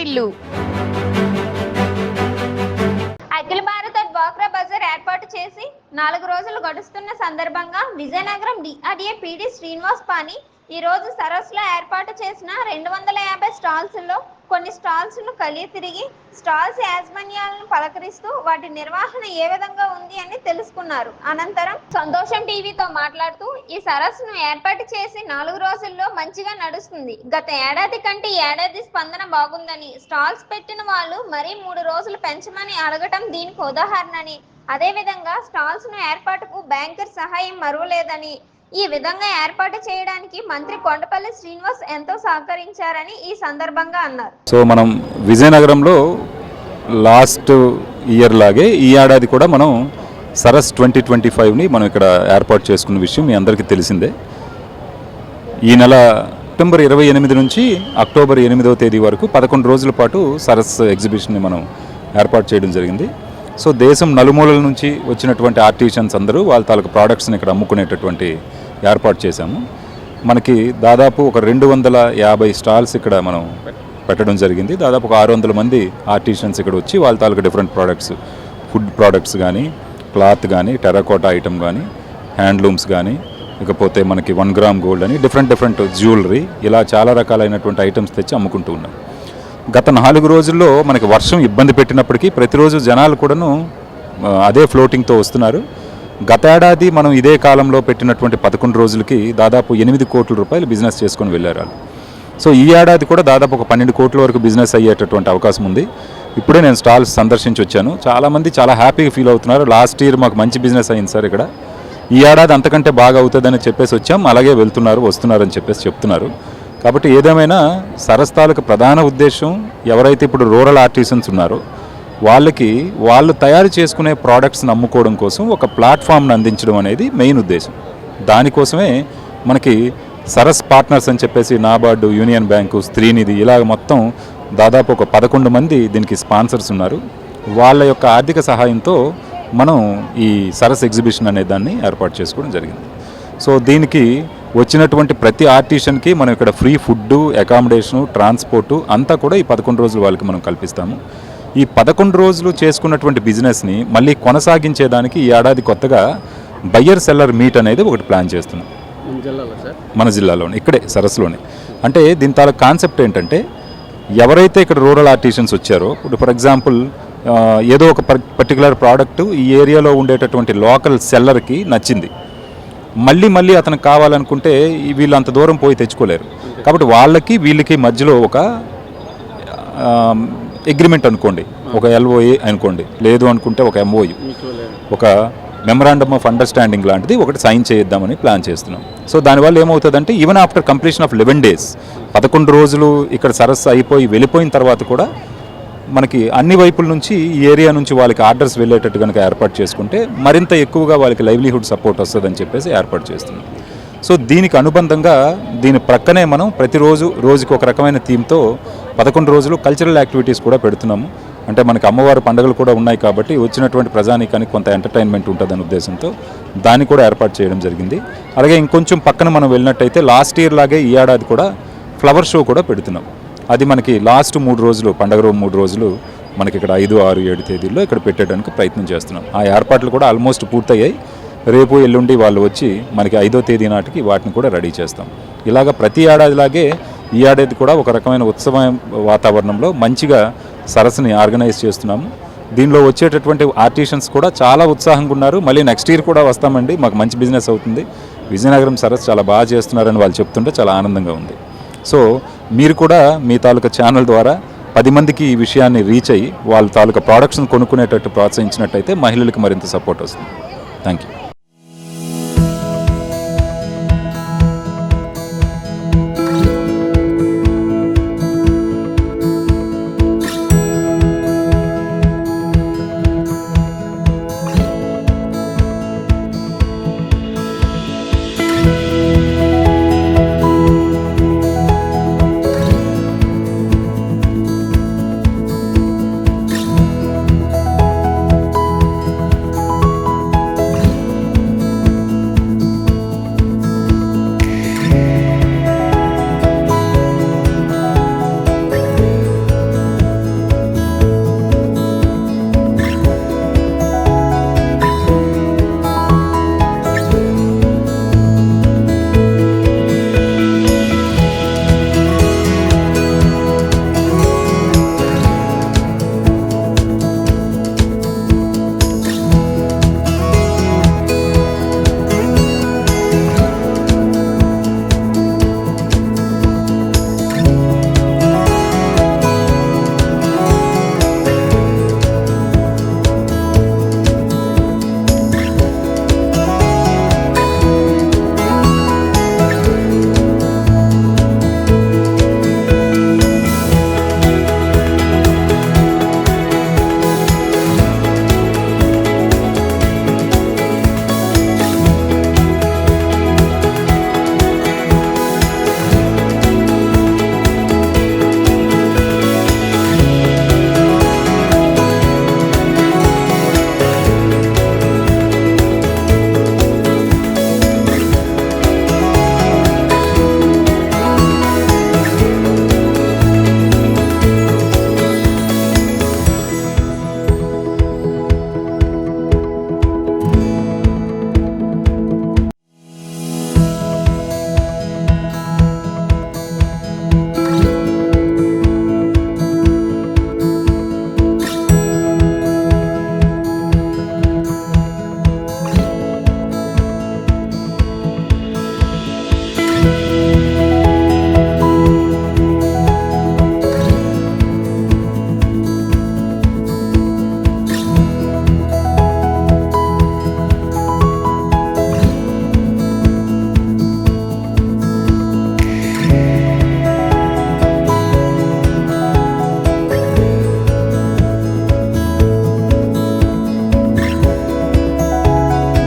వాకిటిల్లు. అఖిల భారత డ్వాక్రా బజార్ ఏర్పాటు చేసి 4 రోజులు గడుస్తున్న సందర్భంగా విజయనగరం డిఆర్డీఏ పీడీ శ్రీనివాస్ పాని ఈ రోజు సరస్సులో ఏర్పాటు చేసిన 250 స్టాల్స్లో కొన్ని స్టాల్స్ను కలిగి తిరిగి స్టాల్స్ యాజమాన్యాలను పలకరిస్తూ వాటి నిర్వహణ ఏ విధంగా ఉంది అని తెలుసుకున్నారు. అనంతరం సంతోషం టీవీతో మాట్లాడుతూ ఈ సరస్సును ఏర్పాటు చేసి 4 రోజుల్లో మంచిగా నడుస్తుంది. గత ఏడాది కంటే ఏడాది స్పందన బాగుందని, స్టాల్స్ పెట్టిన వాళ్ళు మరీ 3 రోజులు పెంచమని అడగటం దీనికి ఉదాహరణని, అదేవిధంగా స్టాల్స్ను ఏర్పాటుకు బ్యాంకర్ సహాయం మరువలేదని, ఈ విధంగా ఏర్పాటు చేయడానికి మంత్రి కొండపల్లి శ్రీనివాస్ ఎంతో సహకరించారని ఈ సందర్భంగా అన్నారు. సో మనం విజయనగరంలో లాస్ట్ ఇయర్ లాగే ఈ ఏడాది కూడా మనం సరస్ 2025ని మనం ఇక్కడ ఏర్పాటు చేసుకున్న విషయం మీ అందరికీ తెలిసిందే. ఈ నెల సెప్టెంబర్ 28 నుంచి అక్టోబర్ 8వ తేదీ వరకు 11 రోజుల పాటు సరస్ ఎగ్జిబిషన్ని మనం ఏర్పాటు చేయడం జరిగింది. సో దేశం నలుమూలల నుంచి వచ్చినటువంటి ఆర్టిషన్స్ అందరూ వాళ్ళ తాలూకు ప్రోడక్ట్స్ని ఇక్కడ అమ్ముకునేటటువంటి ఏర్పాటు చేశాము. మనకి దాదాపు ఒక 250 స్టాల్స్ ఇక్కడ మనం పెట్టడం జరిగింది. దాదాపు ఒక 600 మంది ఆర్టిషన్స్ ఇక్కడ వచ్చి వాళ్ళ తాలూకు డిఫరెంట్ ప్రోడక్ట్స్, ఫుడ్ ప్రోడక్ట్స్ కానీ, క్లాత్ కానీ, టెర్రకోటా ఐటమ్ కానీ, హ్యాండ్లూమ్స్ కానీ, ఇకపోతే మనకి 1 గ్రామ్ గోల్డ్ అని డిఫరెంట్ జ్యువెలరీ, ఇలా చాలా రకాలైనటువంటి ఐటమ్స్ తెచ్చి అమ్ముకుంటూ ఉన్నాం. గత 4 రోజుల్లో మనకి వర్షం ఇబ్బంది పెట్టినప్పటికీ ప్రతిరోజు జనాలు కూడాను అదే ఫ్లోటింగ్తో వస్తున్నారు. గత ఏడాది మనం ఇదే కాలంలో పెట్టినటువంటి 11 రోజులకి దాదాపు 8 కోట్ల రూపాయలు బిజినెస్ చేసుకొని వెళ్ళారు. సో ఈ ఏడాది కూడా దాదాపు ఒక 12 కోట్ల వరకు బిజినెస్ అయ్యేటటువంటి అవకాశం ఉంది. ఇప్పుడే నేను స్టాల్స్ సందర్శించి వచ్చాను. చాలామంది చాలా హ్యాపీగా ఫీల్ అవుతున్నారు. లాస్ట్ ఇయర్ మాకు మంచి బిజినెస్ అయింది సార్ ఇక్కడ, ఈ ఏడాది అంతకంటే బాగా అవుతుందని చెప్పేసి వచ్చాం, అలాగే వస్తున్నారని చెప్పేసి చెప్తున్నారు. కాబట్టి ఏదేమైనా సరస్ తాలూకు ప్రధాన ఉద్దేశం ఎవరైతే ఇప్పుడు రూరల్ ఆర్టిసన్స్ ఉన్నారో వాళ్ళకి వాళ్ళు తయారు చేసుకునే ప్రోడక్ట్స్ని అమ్ముకోవడం కోసం ఒక ప్లాట్ఫామ్ని అందించడం అనేది మెయిన్ ఉద్దేశం. దానికోసమే మనకి సరస్ పార్ట్నర్స్ అని చెప్పేసి నాబార్డు, యూనియన్ బ్యాంకు, స్త్రీనిధి ఇలాగ మొత్తం దాదాపు ఒక 11 మంది దీనికి స్పాన్సర్స్ ఉన్నారు. వాళ్ళ యొక్క ఆర్థిక సహాయంతో మనం ఈ సరస్ ఎగ్జిబిషన్ అనే దాన్ని ఏర్పాటు చేసుకోవడం జరిగింది. సో దీనికి వచ్చినటువంటి ప్రతి ఆర్టిషన్కి మనం ఇక్కడ ఫ్రీ ఫుడ్డు, అకామిడేషను, ట్రాన్స్పోర్టు అంతా కూడా ఈ 11 రోజులు వాళ్ళకి మనం కల్పిస్తాము. ఈ 11 రోజులు చేసుకున్నటువంటి బిజినెస్ని మళ్ళీ కొనసాగించేదానికి ఈ ఏడాది కొత్తగా బయ్యర్ సెల్లర్ మీట్ అనేది ఒకటి ప్లాన్ చేస్తున్నాం మన జిల్లాలోనే, ఇక్కడే సరస్సులోనే. అంటే దీని తాలూకు కాన్సెప్ట్ ఏంటంటే ఎవరైతే ఇక్కడ రూరల్ ఆర్టిషన్స్ వచ్చారో, ఇప్పుడు ఫర్ ఎగ్జాంపుల్ ఏదో ఒక పర్టికులర్ ప్రోడక్ట్ ఈ ఏరియాలో ఉండేటటువంటి లోకల్ సెల్లర్కి నచ్చింది, మళ్ళీ అతనికి కావాలనుకుంటే వీళ్ళు అంత దూరం పోయి తెచ్చుకోలేరు. కాబట్టి వాళ్ళకి వీళ్ళకి మధ్యలో ఒక అగ్రిమెంట్ అనుకోండి, ఒక LOA అనుకోండి, లేదు అనుకుంటే ఒక MOU, ఒక మెమరాండమ్ ఆఫ్ అండర్స్టాండింగ్ లాంటిది ఒకటి సైన్ చేద్దామని ప్లాన్ చేస్తున్నాం. సో దానివల్ల ఏమవుతుందంటే even after completion of 11 days 11 రోజులు ఇక్కడ సరస్సు అయిపోయి వెళ్ళిపోయిన తర్వాత కూడా మనకి అన్ని వైపుల నుంచి ఈ ఏరియా నుంచి వాళ్ళకి ఆర్డర్స్ వెళ్ళేటట్టు కనుక ఏర్పాటు చేసుకుంటే మరింత ఎక్కువగా వాళ్ళకి లైవ్లీహుడ్ సపోర్ట్ వస్తుందని చెప్పేసి ఏర్పాటు చేస్తున్నాం. సో దీనికి అనుబంధంగా దీని ప్రక్కనే మనం ప్రతిరోజు రోజుకి ఒక రకమైన థీమ్తో 11 రోజులు కల్చరల్ యాక్టివిటీస్ కూడా పెడుతున్నాము. అంటే మనకి అమ్మవారి పండుగలు కూడా ఉన్నాయి కాబట్టి వచ్చినటువంటి ప్రజానీకానికి కొంత ఎంటర్టైన్మెంట్ ఉంటుందనే ఉద్దేశంతో దాన్ని కూడా ఏర్పాటు చేయడం జరిగింది. అలాగే ఇంకొంచెం పక్కన మనం వెళ్ళినట్టయితే లాస్ట్ ఇయర్ లాగే ఈ ఏడాది కూడా ఫ్లవర్ షో కూడా పెడుతున్నాం. అది మనకి లాస్ట్ 3 రోజులు, పండుగ 3 రోజులు మనకి ఇక్కడ 5, 6, 7 తేదీల్లో ఇక్కడ పెట్టడానికి ప్రయత్నం చేస్తున్నాం. ఆ ఏర్పాట్లు కూడా ఆల్మోస్ట్ పూర్తయ్యాయి. రేపు ఎల్లుండి వాళ్ళు వచ్చి మనకి 5వ తేదీ నాటికి వాటిని కూడా రెడీ చేస్తాం. ఇలాగ ప్రతి ఏడాదిలాగే ఈ ఏడాది కూడా ఒక రకమైన ఉత్సవ వాతావరణంలో మంచిగా సరస్సుని ఆర్గనైజ్ చేస్తున్నాము. దీనిలో వచ్చేటటువంటి ఆర్టిషన్స్ కూడా చాలా ఉత్సాహంగా ఉన్నారు. మళ్ళీ నెక్స్ట్ ఇయర్ కూడా వస్తామండి, మాకు మంచి బిజినెస్ అవుతుంది, విజయనగరం సరస్సు చాలా బాగా చేస్తున్నారని వాళ్ళు చెప్తుంటే చాలా ఆనందంగా ఉంది. సో మీరు కూడా మీ తాలూకా ఛానల్ ద్వారా 10 మందికి ఈ విషయాన్ని రీచ్ అయ్యి వాళ్ళ తాలూకా ప్రోడక్ట్స్ని కొనుక్కునేటట్టు ప్రోత్సహించినట్టయితే మహిళలకు మరింత సపోర్ట్ వస్తుంది. Thank you.